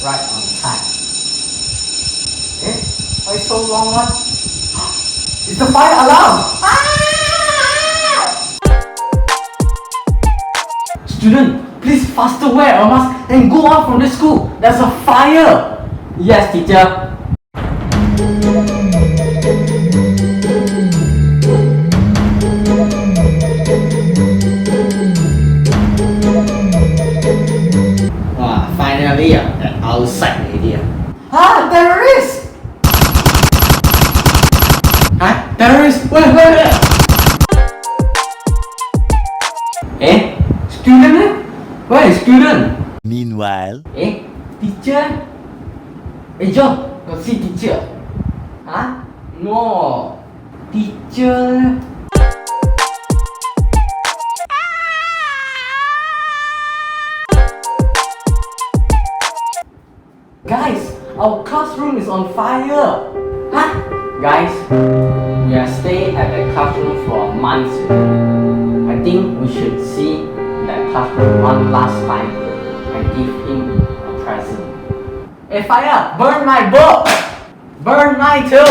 right on time. Eh? Why so long one? It's the fire alarm! Student, please faster wear a mask and go out from the school. There's a fire! Yes, teacher. Wow, finally, they're outside already. Terrorists! Terrorists? Where? Eh? Student? Where is student? Meanwhile, Teacher? Jom, go see teacher. No. Teacher. Guys, our classroom is on fire. Guys, we are staying at the classroom for months. I think we should see that classroom one last time and give him a present. Hey, fire! Burn my book! Burn mine too!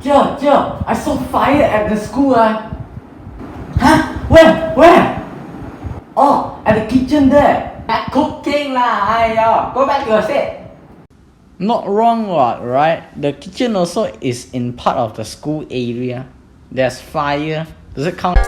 Joe, I saw fire at the school. Where? Oh, at the kitchen there. At cooking lah, go back to your seat. Not wrong what, right? The kitchen also is in part of the school area. There's fire. Does it count?